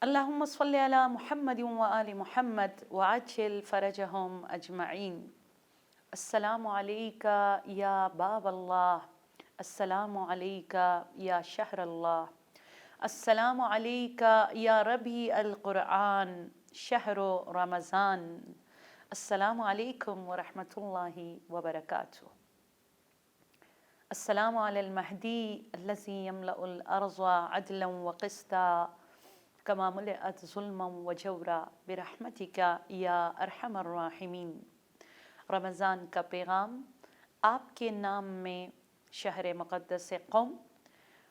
اللهم صل على محمد وآل محمد وعجل فرجهم أجمعين. السلام عليك يا باب الله، السلام عليك يا شهر الله، السلام عليك يا ربيع القرآن شهر رمضان. السلام عليكم ورحمة الله وبركاته. السلام على المهدي الذي يملأ الأرض عدلا وقسطا کما ملئت ظلما و جورا برحمتک یا ارحم الراحمین۔ رمضان کا پیغام آپ کے نام میں شہر مقدس قم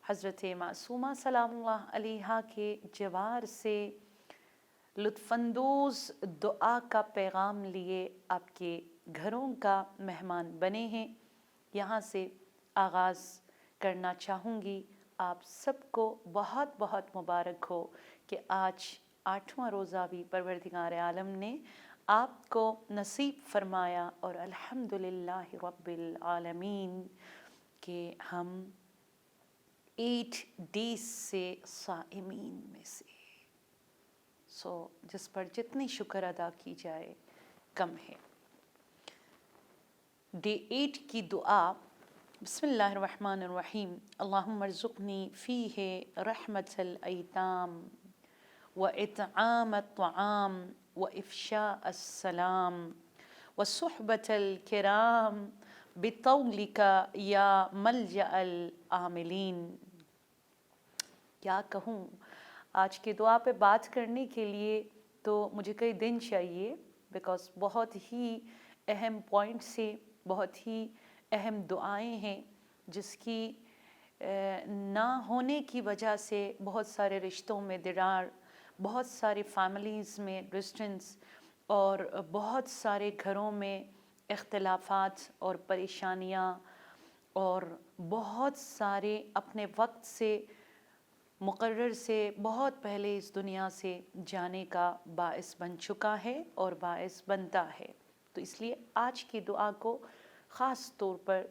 حضرت معصومہ سلام اللہ علیہا کے جوار سے لطف اندوز دعا کا پیغام لیے آپ کے گھروں کا مہمان بنے ہیں۔ یہاں سے آغاز کرنا چاہوں گی۔ آپ سب کو بہت بہت مبارک ہو کہ آج 8واں روزہ بھی پروردگار عالم نے آپ کو نصیب فرمایا، اور الحمدللہ رب العالمین کہ ہم 8 ڈیز سے صائمین میں سے، جس پر جتنی شکر ادا کی جائے کم ہے۔ ڈے 8 کی دعا، بسم اللہ الرحمن الرحیم۔ اللہم ارزقنی فیہ رحمت الایتام و اطعام الطعام و افشاء السلام و صحبت الکرام بطولک یا ملجأ العاملین۔ کیا کہوں، آج کی دعا پہ بات کرنے کے لیے تو مجھے کئی دن چاہیے، بیکاز بہت ہی اہم پوائنٹس ہیں، بہت ہی اہم دعائیں ہیں، جس کی نہ ہونے کی وجہ سے بہت سارے رشتوں میں درار، بہت ساری فیملیز میں ڈسٹنس، اور بہت سارے گھروں میں اختلافات اور پریشانیاں، اور بہت سارے اپنے وقت سے مقرر سے بہت پہلے اس دنیا سے جانے کا باعث بن چکا ہے اور باعث بنتا ہے۔ تو اس لیے آج کی دعا کو خاص طور پر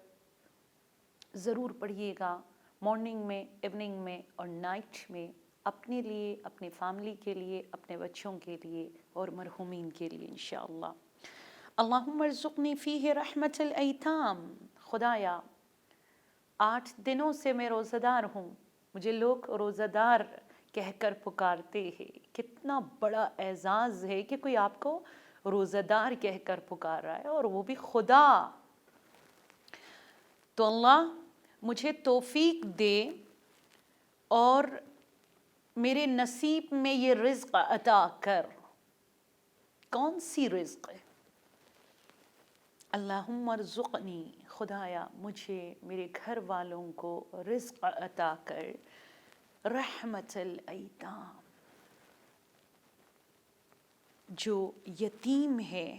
ضرور پڑھیے گا، مارننگ میں، ایوننگ میں اور نائٹ میں، اپنے لیے، اپنی فیملی کے لیے، اپنے بچوں کے لیے اور مرحومین کے لیے انشاءاللہ۔ اللہم ارزقنی فیہ رحمت الایتام۔ خدایا 8 دنوں سے میں روزہ دار ہوں، مجھے لوگ روزہ دار کہہ کر پکارتے ہیں۔ کتنا بڑا اعزاز ہے کہ کوئی آپ کو روزہ دار کہہ کر پکار رہا ہے، اور وہ بھی خدا۔ تو اللہ مجھے توفیق دے اور میرے نصیب میں یہ رزق عطا کر۔ کون سی رزق ہے؟ اللہم ارزقنی، خدایا مجھے، میرے گھر والوں کو رزق عطا کر، رحمت الایتام، جو یتیم ہے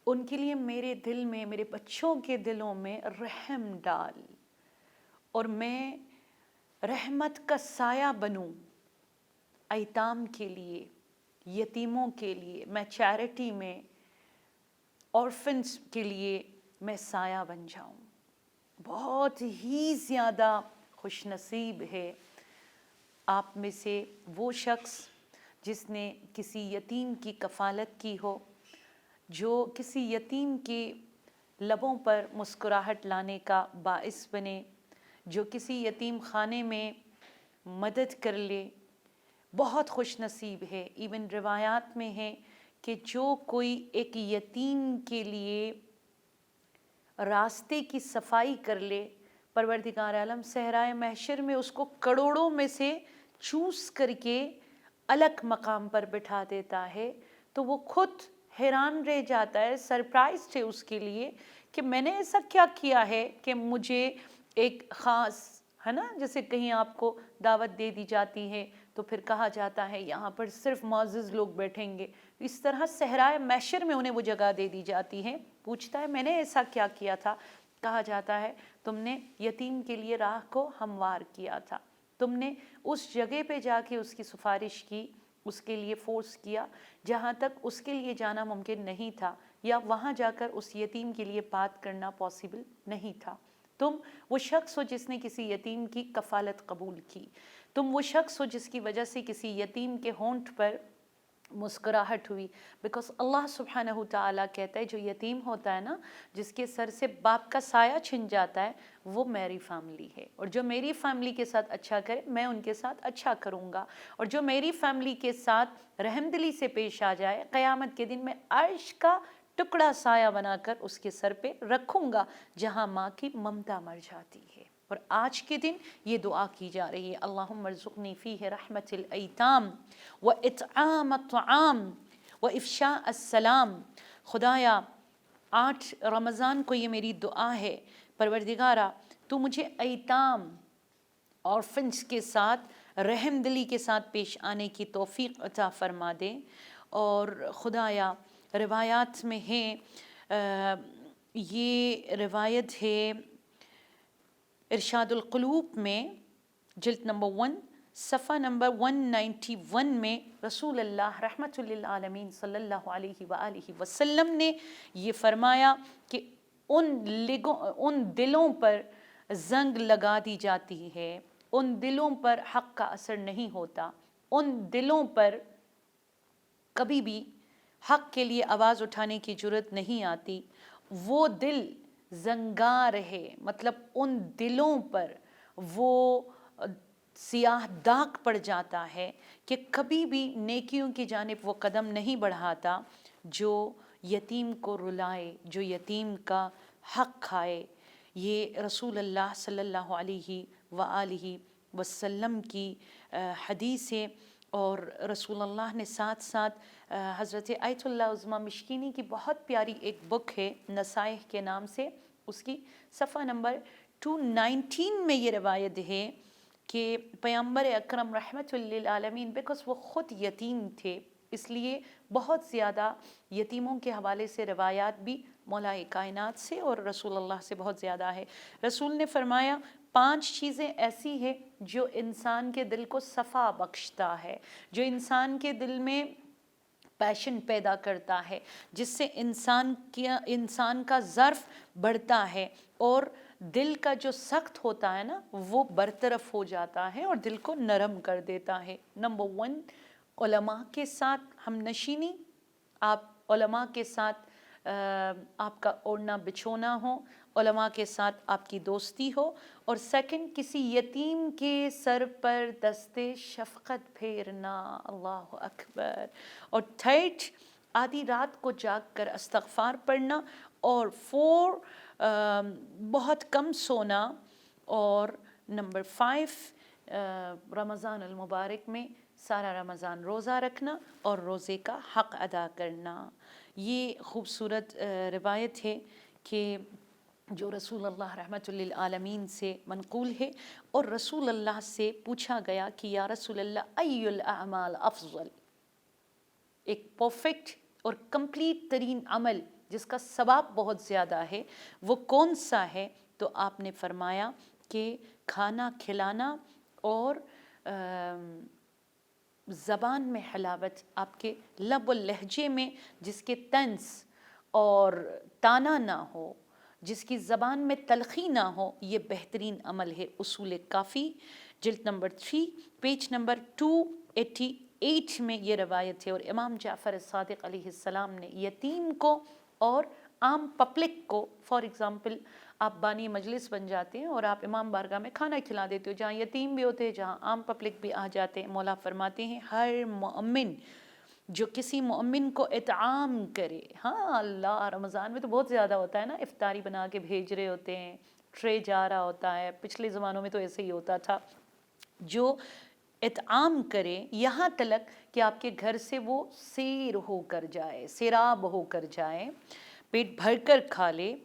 ان کے لیے میرے دل میں، میرے بچوں کے دلوں میں رحم ڈال، اور میں رحمت کا سایہ بنوں ایتام کے لیے، یتیموں کے لیے۔ میں چیریٹی میں، اورفنس کے لیے میں سایہ بن جاؤں۔ بہت ہی زیادہ خوش نصیب ہے آپ میں سے وہ شخص جس نے کسی یتیم کی کفالت کی ہو، جو کسی یتیم کے لبوں پر مسکراہٹ لانے کا باعث بنے، جو کسی یتیم خانے میں مدد کر لے۔ بہت خوش نصیب ہے۔ ایون روایات میں ہے کہ جو کوئی ایک یتیم کے لیے راستے کی صفائی کر لے، پروردگار عالم صحرائے محشر میں اس کو کروڑوں میں سے چوز کر کے الگ مقام پر بٹھا دیتا ہے، تو وہ خود حیران رہ جاتا ہے، سرپرائزڈ ہے اس کے لیے کہ میں نے ایسا کیا کیا ہے کہ مجھے ایک خاص، ہے نا، جیسے کہیں آپ کو دعوت دے دی جاتی ہے تو پھر کہا جاتا ہے یہاں پر صرف معزز لوگ بیٹھیں گے، اس طرح صحرائے محشر میں انہیں وہ جگہ دے دی جاتی ہے۔ پوچھتا ہے میں نے ایسا کیا کیا تھا؟ کہا جاتا ہے تم نے یتیم کے لیے راہ کو ہموار کیا تھا، تم نے اس جگہ پہ جا کے اس کی سفارش کی، اس کے لیے فورس کیا جہاں تک اس کے لیے جانا ممکن نہیں تھا، یا وہاں جا کر اس یتیم کے لیے بات کرنا پاسبل نہیں تھا۔ تم وہ شخص ہو جس نے کسی یتیم کی کفالت قبول کی۔ تم وہ شخص ہو جس کی وجہ سے کسی یتیم کے ہونٹ پر مسکراہٹ ہوئی. بیکاز اللہ سبحانہ تعالیٰ کہتا ہے جو یتیم ہوتا ہے نا، جس کے سر سے باپ کا سایہ چھن جاتا ہے، وہ میری فیملی ہے، اور جو میری فیملی کے ساتھ اچھا کرے میں ان کے ساتھ اچھا کروں گا، اور جو میری فیملی کے ساتھ رحم دلی سے پیش آ جائے، قیامت کے دن میں عرش کا ٹکڑا سایہ بنا کر اس کے سر پہ رکھوں گا جہاں ماں کی ممتا مر جاتی ہے. اور آج کے دن یہ دعا کی جا رہی ہے، اللہم ارزقنی فیہ رحمت الایتام و اطعام الطعام و افشاء السلام. خدایا 8 رمضان کو یہ میری دعا ہے، پروردگارہ تو مجھے ایتام آرفنس کے ساتھ رحم دلی کے ساتھ پیش آنے کی توفیق عطا فرما دے. اور خدایا روایات میں ہے، یہ روایت ہے ارشاد القلوب میں جلد نمبر 1 صفحہ نمبر 191 میں، رسول اللہ رحمت للعالمین صلی اللہ علیہ وآلہ وسلم نے یہ فرمایا کہ ان دلوں پر زنگ لگا دی جاتی ہے، ان دلوں پر حق کا اثر نہیں ہوتا، ان دلوں پر کبھی بھی حق کے لیے آواز اٹھانے کی جرت نہیں آتی. وہ دل زنگار ہے، مطلب ان دلوں پر وہ سیاہ داغ پڑ جاتا ہے کہ کبھی بھی نیکیوں کی جانب وہ قدم نہیں بڑھاتا جو یتیم کو رلائے، جو یتیم کا حق کھائے. یہ رسول اللہ صلی اللہ علیہ وآلہ وسلم کی حدیث ہے. اور رسول اللہ نے ساتھ ساتھ حضرت آیت اللہ عظمیٰ مشکینی کی بہت پیاری ایک بک ہے نصائح کے نام سے، اس کی صفحہ نمبر 219 میں یہ روایت ہے کہ پیغمبر اکرم رحمت للعالمین، بیکاز وہ خود یتیم تھے اس لیے بہت زیادہ یتیموں کے حوالے سے روایات بھی مولا کائنات سے اور رسول اللہ سے بہت زیادہ ہے. رسول نے فرمایا 5 چیزیں ایسی ہیں جو انسان کے دل کو صفا بخشتا ہے، جو انسان کے دل میں پیشن پیدا کرتا ہے، جس سے انسان کا ظرف بڑھتا ہے اور دل کا جو سخت ہوتا ہے نا وہ برطرف ہو جاتا ہے اور دل کو نرم کر دیتا ہے. نمبر 1 علماء کے ساتھ ہم نشینی، آپ علماء کے ساتھ آپ کا اوڑھنا بچھونا ہو، علماء کے ساتھ آپ کی دوستی ہو. اور سیکنڈ کسی یتیم کے سر پر دست شفقت پھیرنا، اللہ اکبر. اور تھرڈ آدھی رات کو جاگ کر استغفار پڑھنا. اور 4 بہت کم سونا. اور نمبر 5 رمضان المبارک میں سارا رمضان روزہ رکھنا اور روزے کا حق ادا کرنا. یہ خوبصورت روایت ہے کہ جو رسول اللہ رحمت للعالمین سے منقول ہے. اور رسول اللہ سے پوچھا گیا کہ یا رسول اللہ ای الاعمال افضل، ایک پرفیکٹ اور کمپلیٹ ترین عمل جس کا ثواب بہت زیادہ ہے وہ کون سا ہے؟ تو آپ نے فرمایا کہ کھانا کھلانا اور زبان میں حلاوت، آپ کے لب و لہجے میں جس کے طنز اور تانا نہ ہو، جس کی زبان میں تلخی نہ ہو، یہ بہترین عمل ہے. اصول کافی جلد نمبر 3 پیج نمبر 288 میں یہ روایت ہے. اور امام جعفر صادق علیہ السلام نے یتیم کو اور عام پبلک کو، فار ایگزامپل آپ بانی مجلس بن جاتے ہیں اور آپ امام بارگاہ میں کھانا کھلا دیتے ہو، جہاں یتیم بھی ہوتے ہیں، جہاں عام پبلک بھی آ جاتے ہیں. مولا فرماتے ہیں ہر مؤمن جو کسی مؤمن کو اطعام کرے، ہاں اللہ رمضان میں تو بہت زیادہ ہوتا ہے نا، افطاری بنا کے بھیج رہے ہوتے ہیں، ٹرے جا رہا ہوتا ہے، پچھلے زمانوں میں تو ایسے ہی ہوتا تھا. جو اطعام کرے یہاں تلک کہ آپ کے گھر سے وہ سیر ہو کر جائے، سیراب ہو کر جائے، پیٹ بھر کر کھا لے،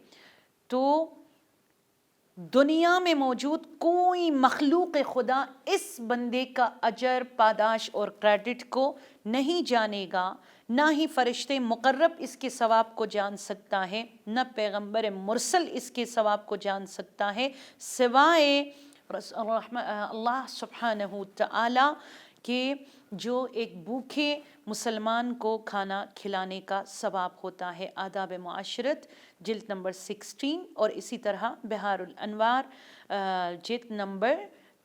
تو دنیا میں موجود کوئی مخلوق خدا اس بندے کا اجر، پاداش اور کریڈٹ کو نہیں جانے گا. نہ ہی فرشتے مقرب اس کے ثواب کو جان سکتا ہے، نہ پیغمبر مرسل اس کے ثواب کو جان سکتا ہے، سوائے اللہ سبحانہ تعالی کہ جو ایک بھوکے مسلمان کو کھانا کھلانے کا ثواب ہوتا ہے. آداب معاشرت جلد نمبر 16 اور اسی طرح بہار الانوار جلد نمبر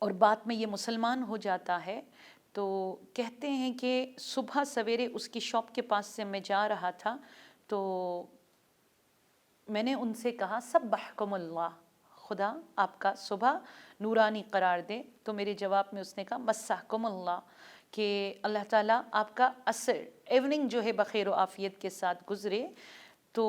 اور بعد میں یہ مسلمان ہو جاتا ہے، تو کہتے ہیں کہ صبح سویرے اس کی شاپ کے پاس سے میں جا رہا تھا، تو میں نے ان سے کہا سبحکم اللہ، خدا آپ کا صبح نورانی قرار دے، تو میرے جواب میں اس نے کہا مسحکم اللہ، کہ اللہ تعالیٰ آپ کا عصر ایوننگ جو ہے بخیر و عافیت کے ساتھ گزرے۔ تو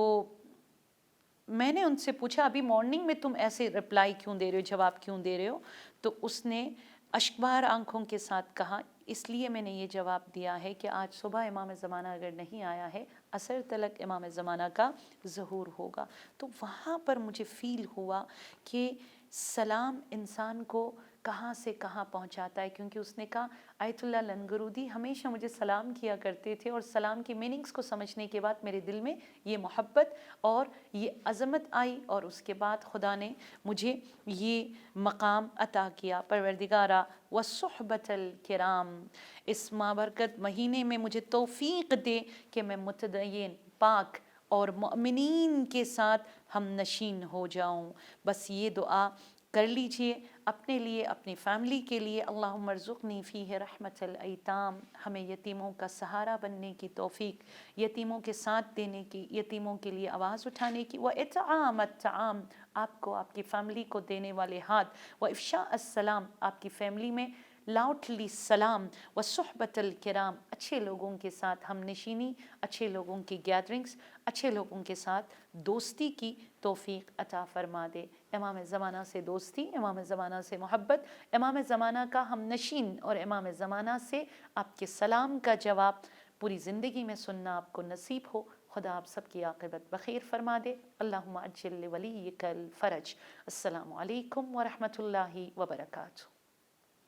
میں نے ان سے پوچھا ابھی مارننگ میں تم ایسے رپلائی کیوں دے رہے ہو، جواب کیوں دے رہے ہو؟ تو اس نے اشکبار آنکھوں کے ساتھ کہا اس لیے میں نے یہ جواب دیا ہے کہ آج صبح امام زمانہ اگر نہیں آیا ہے، عصر تلک امام زمانہ کا ظہور ہوگا۔ تو وہاں پر مجھے فیل ہوا کہ سلام انسان کو کہاں سے کہاں پہنچاتا ہے، کیونکہ اس نے کہا آیت اللہ لنگرودی ہمیشہ مجھے سلام کیا کرتے تھے، اور سلام کی میننگز کو سمجھنے کے بعد میرے دل میں یہ محبت اور یہ عظمت آئی، اور اس کے بعد خدا نے مجھے یہ مقام عطا کیا۔ پروردگارا وصحبت الکرام، اس مابرکت مہینے میں مجھے توفیق دے کہ میں متدین، پاک اور مؤمنین کے ساتھ ہم نشین ہو جاؤں۔ بس یہ دعا کر لیجئے اپنے لیے، اپنی فیملی کے لیے۔ اللہم ارزقنی فیہ رحمت الایتام، ہمیں یتیموں کا سہارا بننے کی توفیق، یتیموں کے ساتھ دینے کی، یتیموں کے لیے آواز اٹھانے کی، وَإِطْعَامَ الطَّعَامِ، آپ کو آپ کی فیملی کو دینے والے ہاتھ، وَإِفْشَاءَ السلام، آپ کی فیملی میں لاؤڈلی سلام، وصحبت الکرام، اچھے لوگوں کے ساتھ ہم نشینی، اچھے لوگوں کی گیدرنگز، اچھے لوگوں کے ساتھ دوستی کی توفیق عطا فرما دے۔ امام زمانہ سے دوستی، امام زمانہ سے محبت، امام زمانہ کا ہم نشین، اور امام زمانہ سے آپ کے سلام کا جواب پوری زندگی میں سننا آپ کو نصیب ہو۔ خدا آپ سب کی عاقبت بخیر فرما دے۔ اللہم عجل لولیک الفرج۔ السلام علیکم ورحمۃ اللہ وبرکاتہ۔